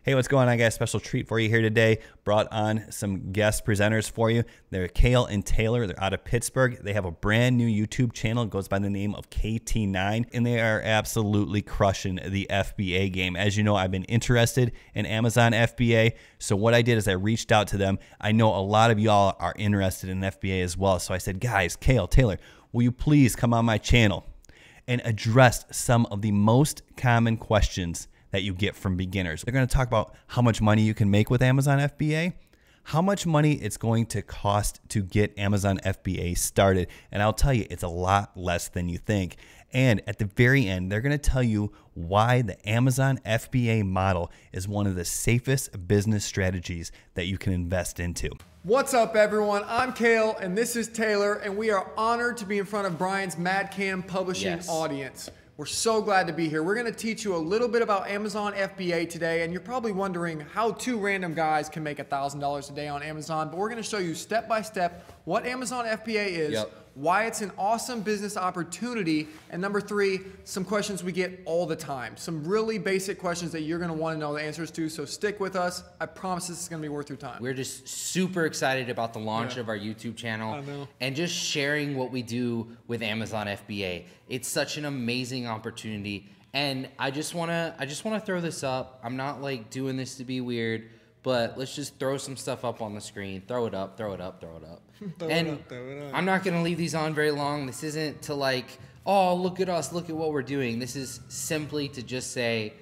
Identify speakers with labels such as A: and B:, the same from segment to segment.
A: Hey, what's going on, guys? Special treat for you here today. Brought on some guest presenters for you. They're Kale and Taylor. They're out of Pittsburgh. They have a brand new YouTube channel. It goes by the name of KT9, and they are absolutely crushing the FBA game. As you know, I've been interested in Amazon FBA, so what I did is I reached out to them. I know a lot of y'all are interested in FBA as well, so I said, guys, Kale, Taylor, will you please come on my channel and address some of the most common questions that you get from beginners. They're going to talk about how much money you can make with Amazon FBA, how much money it's going to cost to get Amazon FBA started. And I'll tell you, it's a lot less than you think. And at the very end, they're going to tell you why the Amazon FBA model is one of the safest business strategies that you can invest into.
B: What's up, everyone? I'm Kale, and this is Taylor, and we are honored to be in front of Brian's MadCam Publishing audience. We're so glad to be here. We're going to teach you a little bit about Amazon FBA today, and you're probably wondering how two random guys can make $1,000 a day on Amazon, but we're going to show you step by step what Amazon FBA is, why it's an awesome business opportunity, and number three, some questions we get all the time. Some really basic questions that you're going to want to know the answers to, so stick with us. I promise this is going to be worth your time.
C: We're just super excited about the launch of our YouTube channel and just sharing what we do with Amazon FBA. It's such an amazing opportunity, and I just want to throw this up. I'm not like doing this to be weird, but let's just throw some stuff up on the screen. Throw it up, throw it up, throw it up. Throw it up. I'm not going to leave these on very long. This isn't to like, oh, look at us, look at what we're doing. This is simply to just say,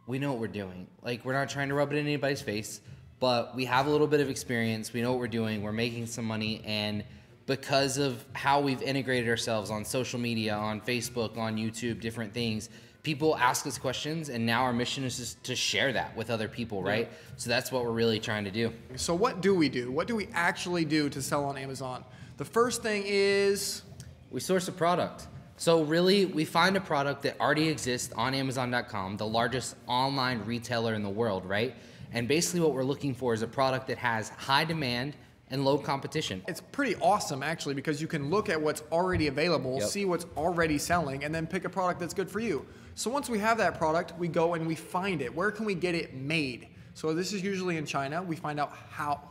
C: we know what we're doing. Like, we're not trying to rub it in anybody's face, but we have a little bit of experience. We know what we're doing. We're making some money, and because of how we've integrated ourselves on social media, on Facebook, on YouTube, different things, people ask us questions, and now our mission is just to share that with other people, right? So that's what we're really trying to do.
B: So what do we do? What do we actually do to sell on Amazon? The first thing is
C: we source a product. So really, we find a product that already exists on Amazon.com, the largest online retailer in the world, right? And basically what we're looking for is a product that has high demand and low competition.
B: It's pretty awesome, actually, because you can look at what's already available, see what's already selling, and then pick a product that's good for you. So once we have that product, we go and we find it. Where can we get it made? So this is usually in China. We find out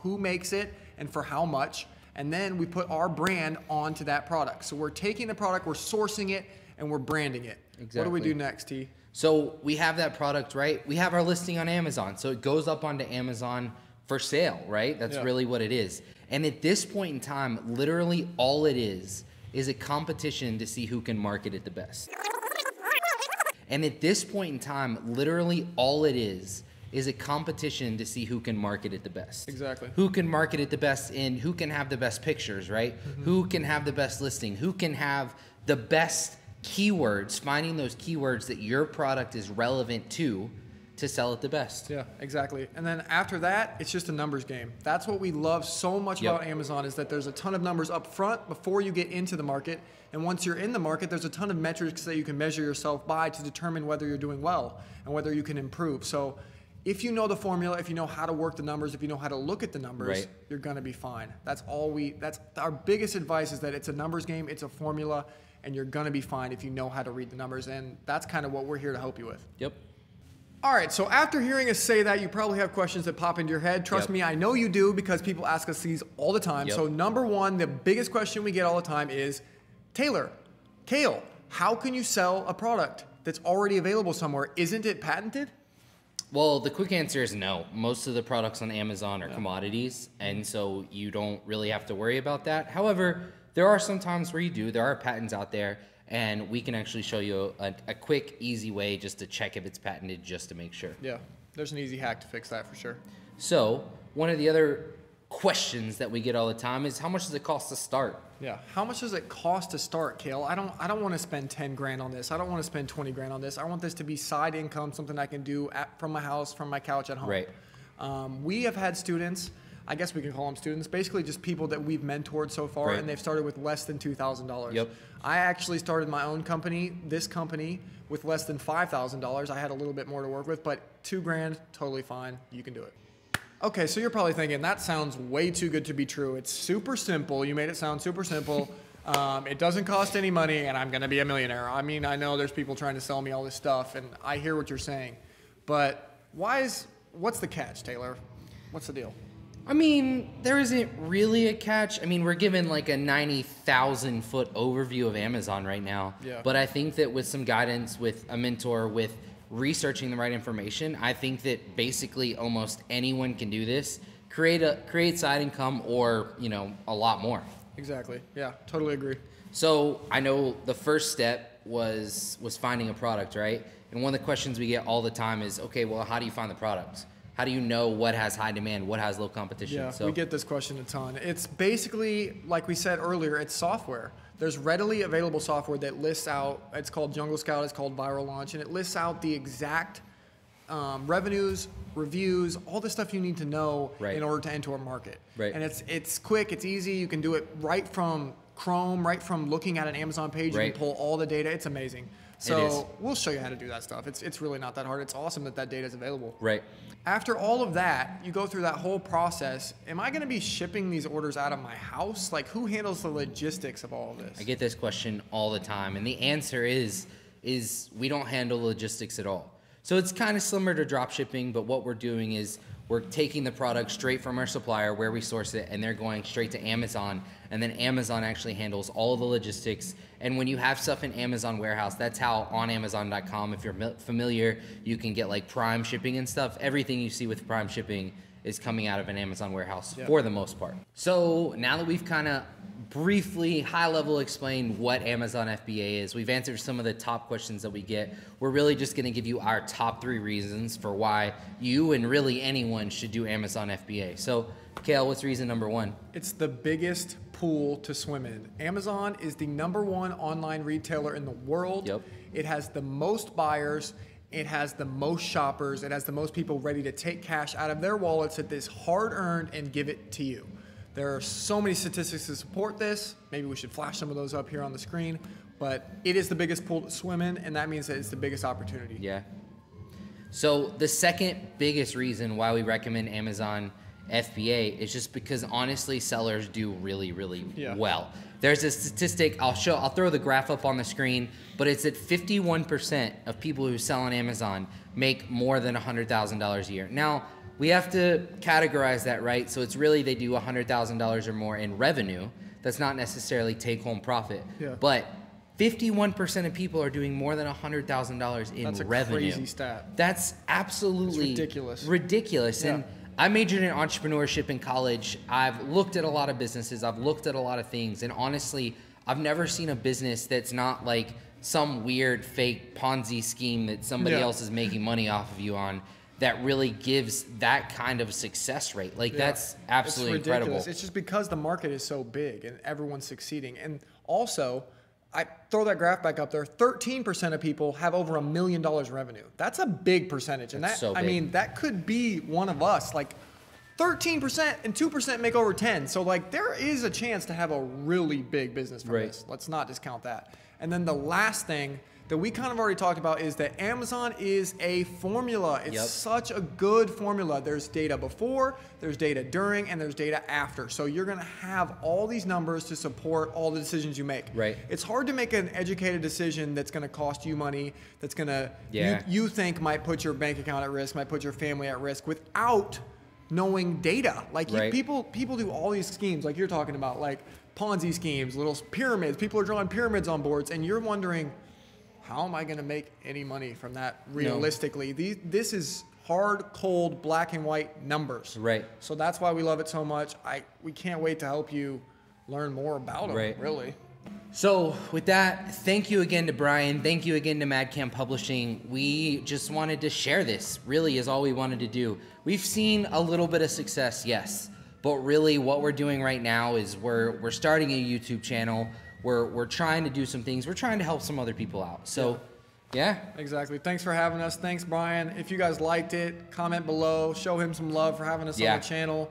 B: who makes it and for how much, and then we put our brand onto that product. So we're taking the product, we're sourcing it, and we're branding it. Exactly. What do we do next, T?
C: So we have that product, right? We have our listing on Amazon. So it goes up onto Amazon for sale, right? That's really what it is. And at this point in time, literally all it is a competition to see who can market it the best. And at this point in time, literally all it is a competition to see who can market it the best.
B: Exactly.
C: Who can market it the best, and who can have the best pictures, right? Who can have the best listing? Who can have the best keywords, finding those keywords that your product is relevant to sell it the best.
B: Yeah, exactly. And then after that, it's just a numbers game. That's what we love so much about Amazon, is that there's a ton of numbers up front before you get into the market. And once you're in the market, there's a ton of metrics that you can measure yourself by to determine whether you're doing well and whether you can improve. So if you know the formula, if you know how to work the numbers, if you know how to look at the numbers, you're going to be fine. That's our biggest advice, is that it's a numbers game, it's a formula, and you're going to be fine if you know how to read the numbers. And that's kind of what we're here to help you with. All right, so after hearing us say that, you probably have questions that pop into your head. Trust me, I know you do, because people ask us these all the time. So number one, the biggest question we get all the time is, Taylor, Kale, how can you sell a product that's already available somewhere? Isn't it patented?
C: Well, the quick answer is no. Most of the products on Amazon are commodities, and so you don't really have to worry about that. However, there are some times where you do. There are patents out there, and we can actually show you a quick, easy way just to check if it's patented, just to make sure.
B: Yeah, there's an easy hack to fix that for sure.
C: So one of the other questions that we get all the time is, how much does it cost to start?
B: Yeah, how much does it cost to start, Kale? I don't want to spend 10 grand on this. I don't want to spend 20 grand on this. I want this to be side income, something I can do from my house, from my couch at home.
C: Right.
B: We have had students, I guess we can call them students, basically just people that we've mentored so far, and they've started with less than $2,000. I actually started my own company, this company, with less than $5,000. I had a little bit more to work with, but 2 grand, totally fine. You can do it. Okay, so you're probably thinking, that sounds way too good to be true. It's super simple. You made it sound super simple. It doesn't cost any money, and I'm going to be a millionaire. I mean, I know there's people trying to sell me all this stuff, and I hear what you're saying. But why is what's the catch, Taylor? What's the deal?
C: I mean, there isn't really a catch. I mean, we're given like a 90,000 foot overview of Amazon right now.
B: Yeah.
C: But I think that with some guidance, with a mentor, with researching the right information, I think that basically almost anyone can do this. Create side income, or, you know, a lot more.
B: Exactly. Yeah, totally agree.
C: So I know the first step was finding a product, right? And one of the questions we get all the time is, okay, well, how do you find the product? How do you know what has high demand, what has low competition?
B: Yeah,
C: so
B: we get this question a ton. It's basically, like we said earlier, it's software. There's readily available software that lists out, it's called Jungle Scout, it's called Viral Launch, and it lists out the exact revenues, reviews, all the stuff you need to know in order to enter a market.
C: Right.
B: And it's quick, it's easy, you can do it right from Chrome, right from looking at an Amazon page, you can pull all the data, it's amazing. So we'll show you how to do that stuff. It's really not that hard. It's awesome that data is available.
C: Right.
B: After all of that, you go through that whole process. Am I going to be shipping these orders out of my house? Like, who handles the logistics of all of this?
C: I get this question all the time, and the answer is we don't handle logistics at all. So it's kind of similar to drop shipping, but what we're doing is we're taking the product straight from our supplier where we source it, and they're going straight to Amazon, and then Amazon actually handles all the logistics. And when you have stuff in Amazon warehouse, that's how on Amazon.com, if you're familiar, you can get like Prime shipping and stuff. Everything you see with Prime shipping is coming out of an Amazon warehouse for the most part. So now that we've kind of briefly, high level explained what Amazon FBA is, we've answered some of the top questions that we get. We're really just going to give you our top 3 reasons for why you and really anyone should do Amazon FBA. So, Kale, what's reason number 1?
B: It's the biggest pool to swim in. Amazon is the #1 online retailer in the world.
C: Yep.
B: It has the most buyers. It has the most shoppers. It has the most people ready to take cash out of their wallets that is hard-earned and give it to you. There are so many statistics to support this. Maybe we should flash some of those up here on the screen. But it is the biggest pool to swim in, and that means that it's the biggest opportunity.
C: Yeah. So the second biggest reason why we recommend Amazon FBA is just because honestly sellers do really, really well. There's a statistic, I'll throw the graph up on the screen, but it's that 51% of people who sell on Amazon make more than $100,000 a year. Now, we have to categorize that, right? So it's really they do $100,000 or more in revenue. That's not necessarily take-home profit.
B: Yeah.
C: But 51% of people are doing more than $100,000 in revenue.
B: That's a crazy stat.
C: That's absolutely ridiculous.
B: Yeah.
C: And I majored in entrepreneurship in college. I've looked at a lot of businesses. I've looked at a lot of things. And honestly, I've never seen a business that's not like some weird fake Ponzi scheme that somebody else is making money off of you on that really gives that kind of success rate. Like that's absolutely incredible.
B: It's just because the market is so big and everyone's succeeding. And also, I throw that graph back up there. 13% of people have over $1 million revenue. That's a big percentage, and
C: that's so big.
B: I mean, that could be one of us. Like 13% and 2% make over 10. So like, there is a chance to have a really big business from this. Let's not discount that. And then the last thing that we kind of already talked about is that Amazon is a formula. It's such a good formula. There's data before, there's data during, and there's data after. So you're gonna have all these numbers to support all the decisions you make.
C: Right.
B: It's hard to make an educated decision that's gonna cost you money, that's gonna, you think might put your bank account at risk, might put your family at risk without knowing data. Like people do all these schemes like you're talking about, like Ponzi schemes, little pyramids. People are drawing pyramids on boards, and you're wondering, how am I going to make any money from that realistically? This is hard, cold, black and white numbers.
C: Right.
B: So that's why we love it so much. We can't wait to help you learn more about them, really.
C: So with that, thank you again to Brian. Thank you again to MadCam Publishing. We just wanted to share this, really is all we wanted to do. We've seen a little bit of success, yes. But really what we're doing right now is we're starting a YouTube channel. We're trying to do some things. We're trying to help some other people out. So, yeah.
B: Exactly. Thanks for having us. Thanks, Brian. If you guys liked it, comment below. Show him some love for having us on the channel.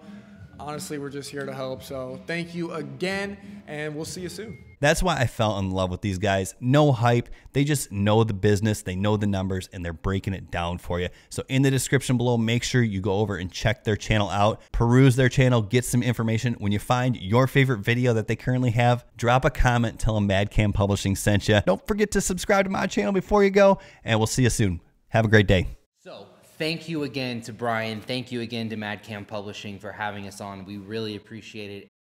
B: Honestly, we're just here to help. So thank you again, and we'll see you soon.
A: That's why I fell in love with these guys. No hype. They just know the business. They know the numbers, and they're breaking it down for you. So in the description below, make sure you go over and check their channel out. Peruse their channel. Get some information. When you find your favorite video that they currently have, drop a comment. Tell them MadCam Publishing sent you. Don't forget to subscribe to my channel before you go, and we'll see you soon. Have a great day.
C: So Thank you again to Brian. Thank you again to MadCam Publishing for having us on. We really appreciate it.